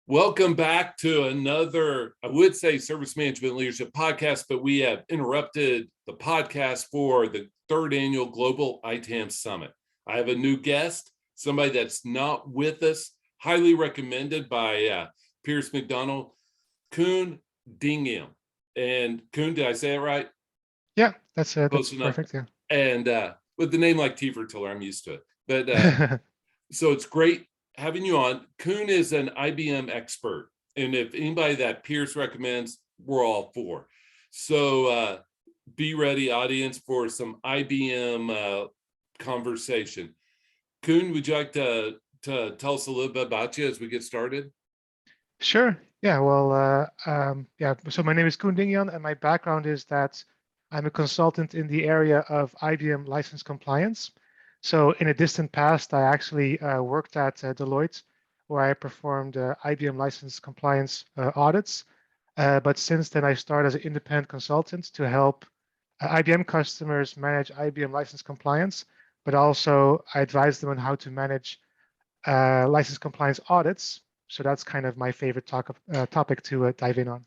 Welcome back to another, I would say, service management leadership podcast, but we have interrupted the podcast for the third annual Global ITAM Summit. I have a new guest, somebody that's not with us, highly recommended by Pierce McDonald, Koen Dingjan. And Koen, did I say it right? Yeah, that's Close enough. perfect. Yeah. And with the name like Tiefer Tiller, I'm used to it. But so it's great having you on. Koen is an IBM expert, and if anybody that Pierce recommends, we're all for. So be ready, audience, for some IBM conversation. Koen, would you like to tell us a little bit about you as we get started? Sure. Yeah. Well, yeah. So my name is Koen Dingjan, and my background is that I'm a consultant in the area of IBM license compliance. So in a distant past, I actually worked at Deloitte, where I performed IBM license compliance audits. But since then, I started as an independent consultant to help IBM customers manage IBM license compliance, but also I advise them on how to manage license compliance audits. So that's kind of my favorite topic to dive in on.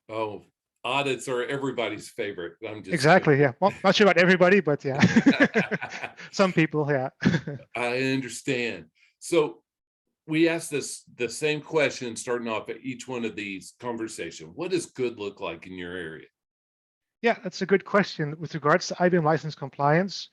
Oh, audits are everybody's favorite. I'm just Exactly. kidding. Yeah. Well, not sure about everybody, but yeah, some people. Yeah. I understand. So we ask this the same question starting off at each one of these conversations. What does good look like in your area? Yeah, that's a good question. With regards to IBM license compliance,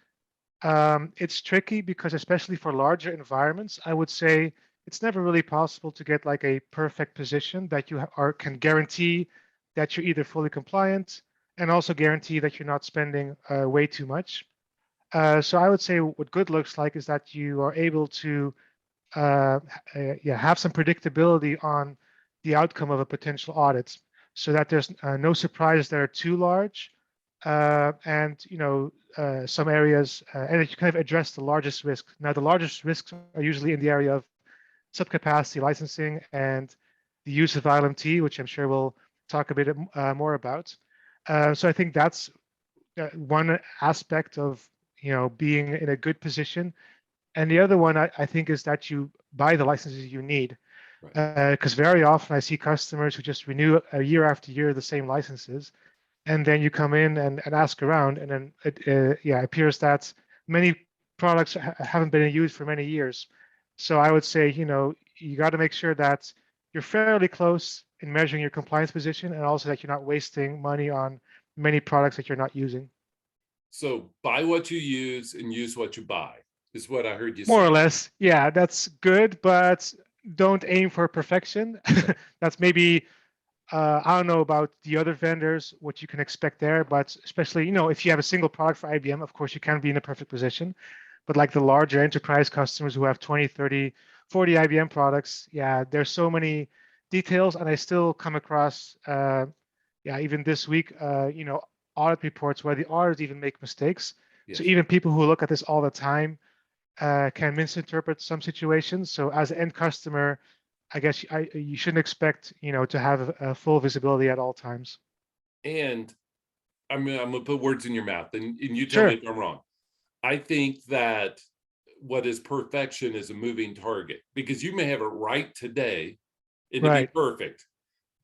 it's tricky because especially for larger environments, I would say it's never really possible to get like a perfect position that you can guarantee that you're either fully compliant and also guarantee that you're not spending way too much. So I would say what good looks like is that you are able to yeah, have some predictability on the outcome of a potential audit so that there's no surprises that are too large and some areas and that you kind of address the largest risk. Now the largest risks are usually in the area of subcapacity licensing and the use of ILMT, which I'm sure we'll talk a bit more about. So I think that's one aspect of being in a good position, and the other one I think is that you buy the licenses you need. Right. Because very often I see customers who just renew a year after year the same licenses, and then you come in and ask around, and then it appears that many products haven't been in use for many years. So I would say, you got to make sure that you're fairly close in measuring your compliance position, and also that you're not wasting money on many products that you're not using. So buy what you use and use what you buy is what I heard you More say. or less, yeah, that's good, but don't aim for perfection. That's maybe I don't know about the other vendors, what you can expect there, but especially, if you have a single product for IBM, of course, you can be in a perfect position. But like the larger enterprise customers who have 20, 30, 40 IBM products, yeah, there's so many details. And I still come across, yeah, even this week, audit reports where the auditors even make mistakes. So Yes. even people who look at this all the time can misinterpret some situations. So as an end customer, I guess you shouldn't expect, to have a full visibility at all times. And I'm going to put words in your mouth and you tell me Sure. if I'm wrong. I think that what is perfection is a moving target because you may have it right today and to be Right. perfect,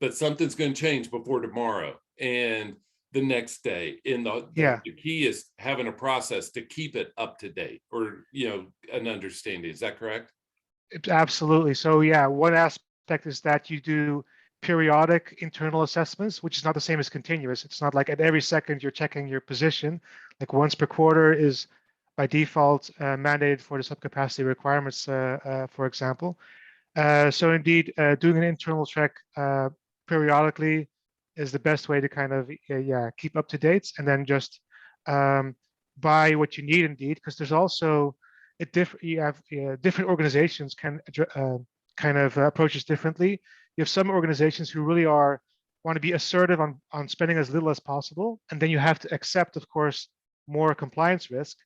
but something's going to change before tomorrow and the next day. And Yeah, the key is having a process to keep it up to date or, an understanding. Is that correct? absolutely. So yeah, one aspect is that you do periodic internal assessments, which is not the same as continuous. It's not like at every second you're checking your position. Like once per quarter is by default mandated for the subcapacity requirements, for example. So indeed, doing an internal check periodically is the best way to kind of yeah, keep up to date, and then just um, buy what you need indeed, because there's also you have different organizations can kind of approach this differently. You have some organizations who really are want to be assertive on spending as little as possible, and then you have to accept, of course, more compliance risk.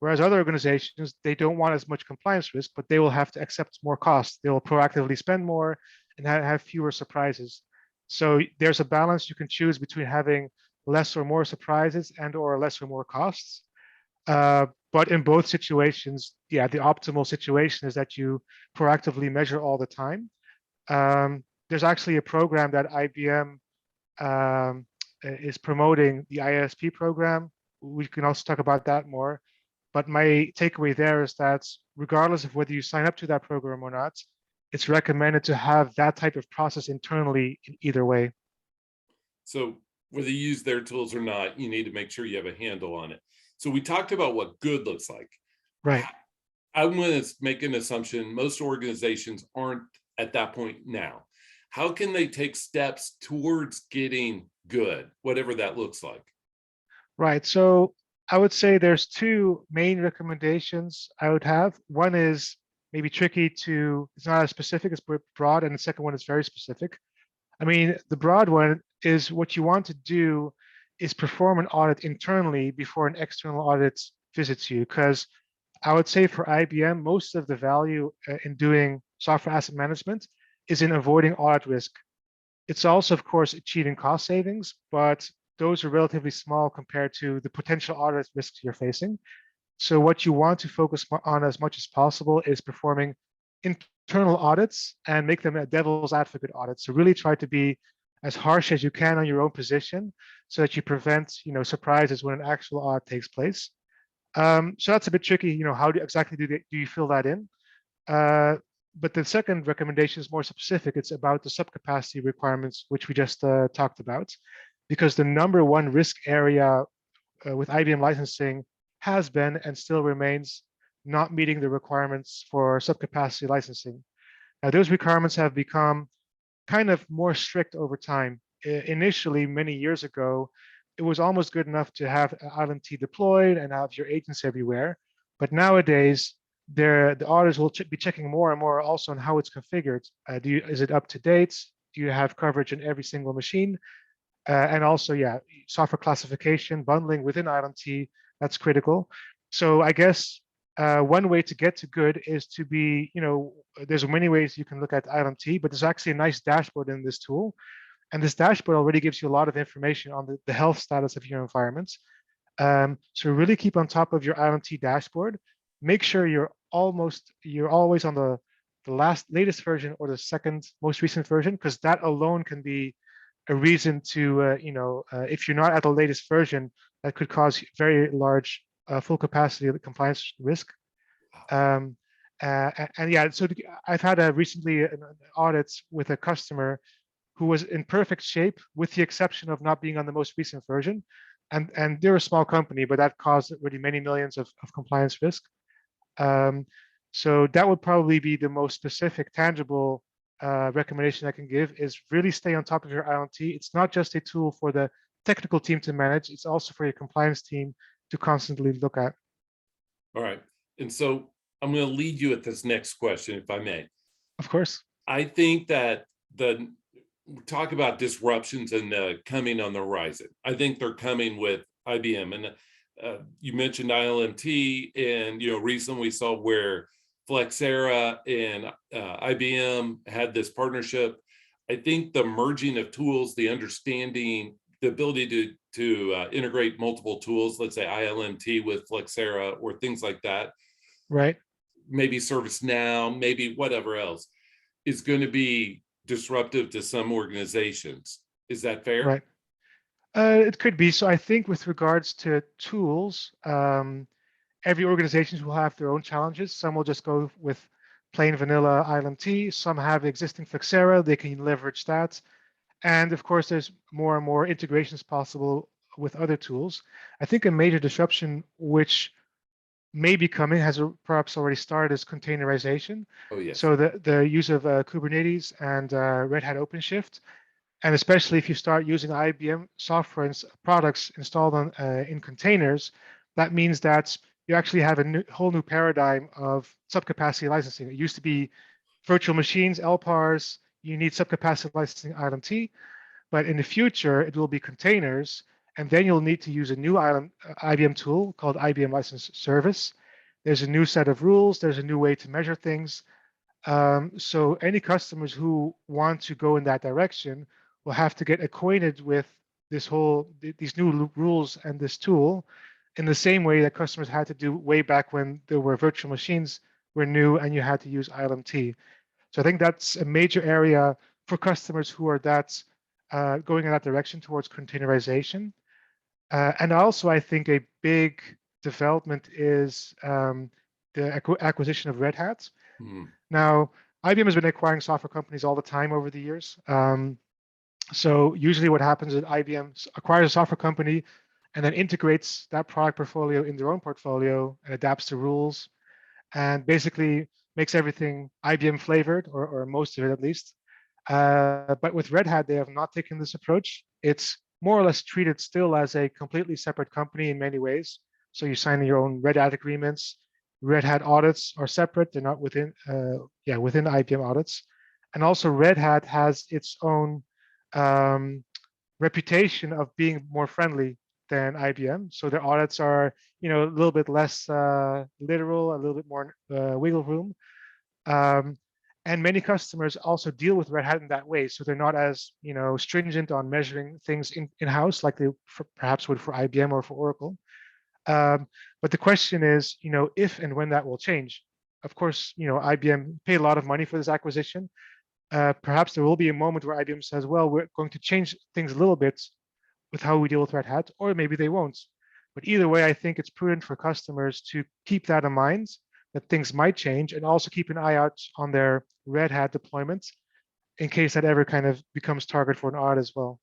Whereas other organizations, they don't want as much compliance risk, but they will have to accept more costs. They will proactively spend more and have fewer surprises. So there's a balance you can choose between having less or more surprises and or less or more costs. But in both situations, yeah, the optimal situation is that you proactively measure all the time. there's actually a program that IBM is promoting, the ISP program. We can also talk about that more. But my takeaway there is that regardless of whether you sign up to that program or not, it's recommended to have that type of process internally in either way. So whether you use their tools or not, you need to make sure you have a handle on it. So we talked about what good looks like. Right. I'm going to make an assumption most organizations aren't at that point now. How can they take steps towards getting good, whatever that looks like? Right. So I would say there's two main recommendations I would have. One is maybe tricky to, it's not as specific as broad, and the second one is very specific. I mean, the broad one is what you want to do is perform an audit internally before an external audit visits you. Because I would say for IBM, most of the value in doing software asset management is in avoiding audit risk. It's also, of course, achieving cost savings, but those are relatively small compared to the potential audit risks you're facing. So what you want to focus on as much as possible is performing internal audits and make them a devil's advocate audit. So really try to be as harsh as you can on your own position so that you prevent, surprises when an actual audit takes place. So that's a bit tricky. How exactly do you fill that in? But the second recommendation is more specific. It's about the subcapacity requirements, which we just talked about, because the number one risk area with IBM licensing has been and still remains not meeting the requirements for subcapacity licensing. Now, those requirements have become kind of more strict over time. Initially, many years ago, it was almost good enough to have ILMT deployed and have your agents everywhere. But nowadays, the auditors will be checking more and more also on how it's configured. Is it up to date? Do you have coverage in every single machine? And also, yeah, software classification, bundling within ILMT, that's critical. So I guess one way to get to good is to be, there's many ways you can look at ILMT, but there's actually a nice dashboard in this tool. And this dashboard already gives you a lot of information on the health status of your environments. So really keep on top of your ILMT dashboard. Make sure you're always on the latest version or the second most recent version, because that alone can be a reason to, if you're not at the latest version, that could cause very large full capacity compliance risk. And yeah, so I've had recently an audit with a customer who was in perfect shape, with the exception of not being on the most recent version. And they're a small company, but that caused really many millions of compliance risk. So that would probably be the most specific, tangible recommendation I can give, is really stay on top of your ILMT. It's not just a tool for the technical team to manage, it's also for your compliance team to constantly look at. All right. And so I'm going to lead you at this next question, if I may. Of course. I think that talk about disruptions and coming on the horizon. I think they're coming with IBM. And you mentioned ILMT, and recently we saw where Flexera and IBM had this partnership. I think the merging of tools, the understanding, the ability to integrate multiple tools, let's say ILMT with Flexera or things like that, right? Maybe ServiceNow, maybe whatever else, is going to be disruptive to some organizations. Is that fair? Right. It could be. So I think with regards to tools, every organization will have their own challenges. Some will just go with plain vanilla ILMT. Some have existing Flexera. They can leverage that. And of course, there's more and more integrations possible with other tools. I think a major disruption, which may be coming, has perhaps already started, is containerization. Oh, yes. So the use of Kubernetes and Red Hat OpenShift, and especially if you start using IBM software and products installed on in containers, that means that you actually have a whole new paradigm of subcapacity licensing. It used to be virtual machines, LPARs, you need subcapacity licensing ILMT, but in the future, it will be containers, and then you'll need to use a new IBM tool called IBM License Service. There's a new set of rules, there's a new way to measure things. So any customers who want to go in that direction will have to get acquainted with these new rules and this tool in the same way that customers had to do way back when there were virtual machines were new and you had to use ILMT. So I think that's a major area for customers who are going in that direction towards containerization. And also, I think a big development is the acquisition of Red Hat. Mhm. Now, IBM has been acquiring software companies all the time over the years. So usually what happens is IBM acquires a software company and then integrates that product portfolio in their own portfolio and adapts the rules and basically makes everything IBM flavored, or most of it at least. But with Red Hat, they have not taken this approach. It's more or less treated still as a completely separate company in many ways. So you sign your own Red Hat agreements. Red Hat audits are separate; they're not within, within IBM audits. And also, Red Hat has its own reputation of being more friendly than IBM. So their audits are, a little bit less literal, a little bit more wiggle room. Um, and many customers also deal with Red Hat in that way. So they're not as, stringent on measuring things in-house like they perhaps would for IBM or for Oracle. But the question is, if and when that will change. Of course, IBM paid a lot of money for this acquisition. Perhaps there will be a moment where IBM says, well, we're going to change things a little bit with how we deal with Red Hat, or maybe they won't. But either way, I think it's prudent for customers to keep that in mind, that things might change, and also keep an eye out on their Red Hat deployments in case that ever kind of becomes target for an audit as well.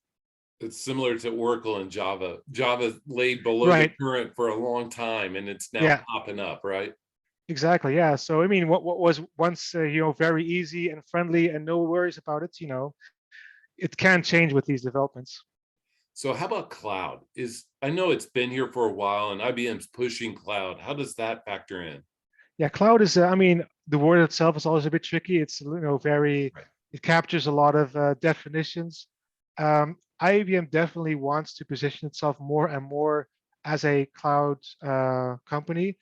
It's similar to Oracle and Java. Java laid below the Right. current for a long time, and it's now Yeah, popping up, right? exactly. Yeah. So I mean, what was once very easy and friendly and no worries about it, it can change with these developments. So how about cloud? I know it's been here for a while and IBM's pushing cloud. How does that factor in? Yeah, cloud is, I mean, the word itself is always a bit tricky. It's, very, Right. it captures a lot of definitions. IBM definitely wants to position itself more and more as a cloud company.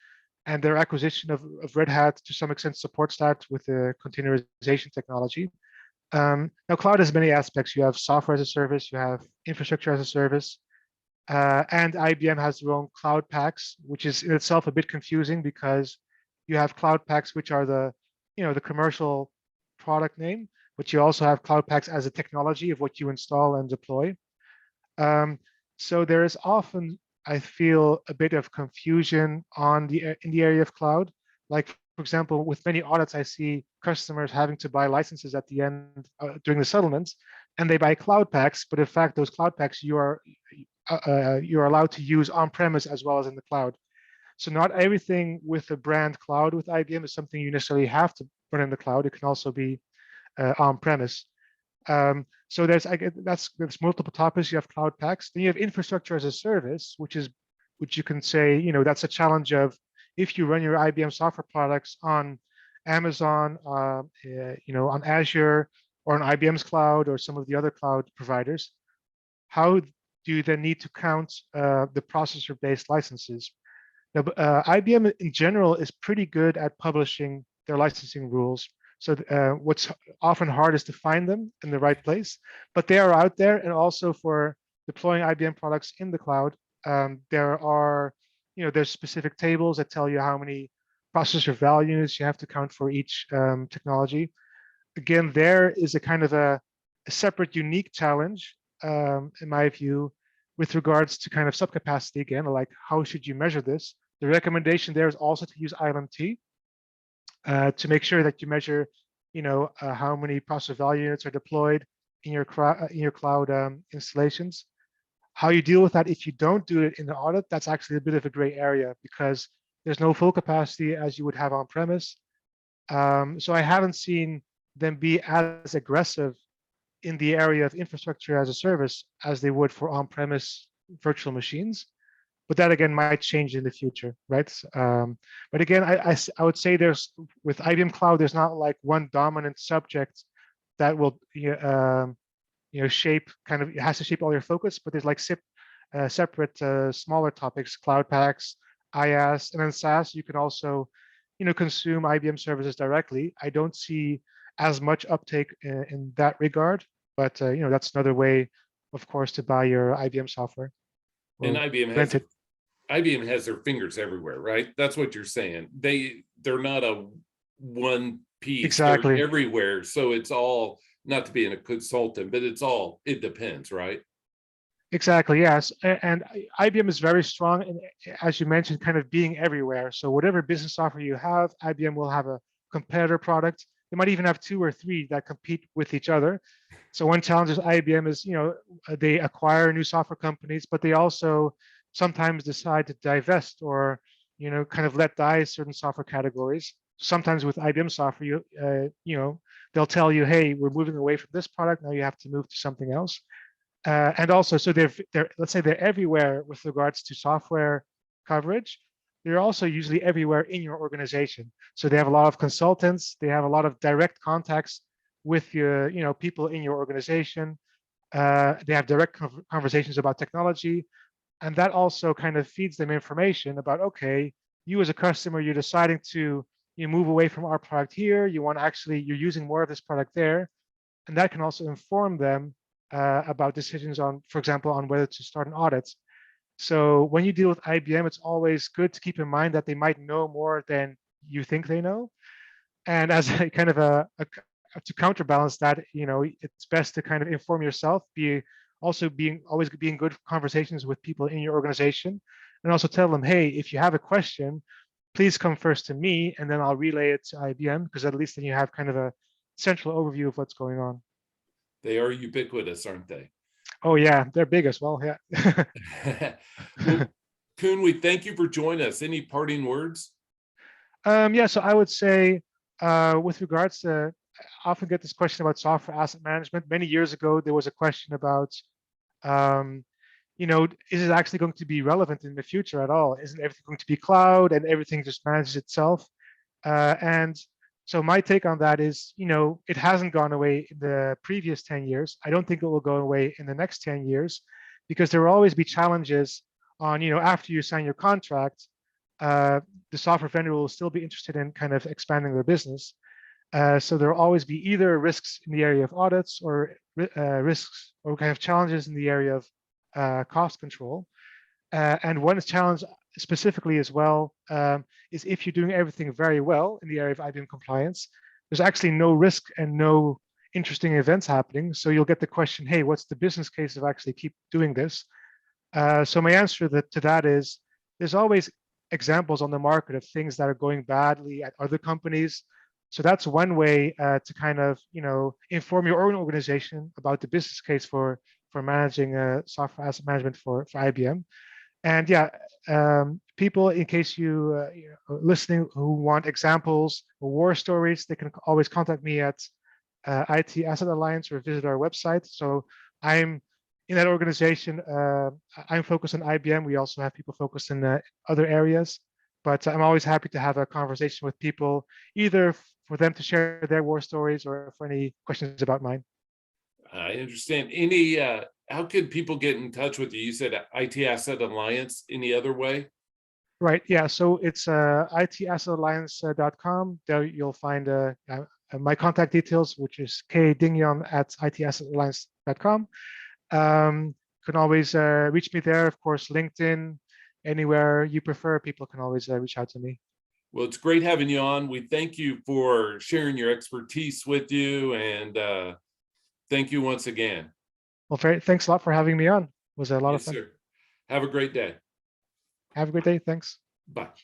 And their acquisition of Red Hat to some extent supports that with the containerization technology. Now, cloud has many aspects. You have software as a service, you have infrastructure as a service, and IBM has their own cloud packs, which is in itself a bit confusing because you have cloud packs, which are the commercial product name, but you also have cloud packs as a technology of what you install and deploy. Um, so there is often, I feel, a bit of confusion in the area of cloud. Like, for example, with many audits, I see customers having to buy licenses at the end during the settlements, and they buy cloud packs. But in fact, those cloud packs you're allowed to use on-premise as well as in the cloud. So not everything with the brand cloud with IBM is something you necessarily have to run in the cloud. It can also be on-premise. So there's multiple topics. You have cloud packs. Then you have infrastructure as a service, which you can say, that's a challenge of if you run your IBM software products on Amazon, on Azure or on IBM's cloud or some of the other cloud providers, how do you then need to count the processor-based licenses? Now, IBM in general is pretty good at publishing their licensing rules. So what's often hard is to find them in the right place, but they are out there. And also for deploying IBM products in the cloud, there's specific tables that tell you how many processor values you have to count for each technology. Again, there is a kind of a separate, unique challenge, in my view, with regards to kind of subcapacity again, like how should you measure this? The recommendation there is also to use ILMT to make sure that you measure, how many processor value units are deployed in your cloud installations. How you deal with that if you don't do it in the audit, that's actually a bit of a gray area because there's no full capacity as you would have on premise. So I haven't seen them be as aggressive in the area of infrastructure as a service as they would for on-premise virtual machines. But that again might change in the future, right? But again, I would say with IBM Cloud, there's not like one dominant subject that will shape it has to shape all your focus, but there's like separate smaller topics, cloud packs, IaaS, and then SaaS. You can also consume IBM services directly. I don't see as much uptake in that regard, but that's another way, of course, to buy your IBM software And or rent it. IBM has their fingers everywhere, right? That's what you're saying. They're not a one piece, they're Exactly. everywhere. So it's all not to be a consultant, but it depends, right? Exactly, yes. And IBM is very strong in, as you mentioned, kind of being everywhere. So whatever business software you have, IBM will have a competitor product. They might even have two or three that compete with each other. So one challenge is IBM is, they acquire new software companies, but they also sometimes decide to divest or, kind of let die certain software categories. Sometimes with IBM software, they'll tell you, hey, we're moving away from this product. Now you have to move to something else. And also, so they're let's say they're everywhere with regards to software coverage. They're also usually everywhere in your organization. So they have a lot of consultants. They have a lot of direct contacts with your, people in your organization. They have direct conversations about technology, and that also kind of feeds them information about, okay, you as a customer, you're deciding to move away from our product here. You want to actually, you're using more of this product there, and that can also inform them about decisions on, for example, on whether to start an audit. So when you deal with IBM, it's always good to keep in mind that they might know more than you think they know. And as a kind of to counterbalance that, it's best to kind of inform yourself, always being good conversations with people in your organization, and also tell them, hey, if you have a question, please come first to me, and then I'll relay it to IBM, because at least then you have kind of a central overview of what's going on. They are ubiquitous, aren't they? Oh yeah, they're big as well. Yeah. Well, Koen, we thank you for joining us. Any parting words? Yeah, so I would say, with regards to, I often get this question about software asset management. Many years ago, there was a question about, um, is it actually going to be relevant in the future at all? Isn't everything going to be cloud and everything just manages itself? And so my take on that is, it hasn't gone away in the previous 10 years. I don't think it will go away in the next 10 years, because there will always be challenges on, after you sign your contract, the software vendor will still be interested in kind of expanding their business. So there will always be either risks in the area of audits, or risks or kind of challenges in the area of cost control. And one challenge specifically as well, is if you're doing everything very well in the area of IBM compliance, there's actually no risk and no interesting events happening. So you'll get the question, hey, what's the business case of actually keep doing this? So my answer to that is, there's always examples on the market of things that are going badly at other companies. So that's one way to kind of, inform your own organization about the business case for managing software asset management for IBM. And yeah, people, in case listening, who want examples or war stories, they can always contact me at IT Asset Alliance, or visit our website. So I'm in that organization. I'm focused on IBM. We also have people focused in other areas, but I'm always happy to have a conversation with people, either for them to share their war stories or for any questions about mine. I understand. How could people get in touch with you? You said IT Asset Alliance. Any other way? Right. Yeah. So it's itassetalliance.com. There you'll find my contact details, which is Dingjan at itassetalliance.com. You can always reach me there. Of course, LinkedIn, anywhere you prefer, people can always reach out to me. Well, it's great having you on. We thank you for sharing your expertise with you, and thank you once again. Well, thanks a lot for having me on. It was a lot of Yes, fun. sir. Have a great day. Have a great day. Thanks. Bye.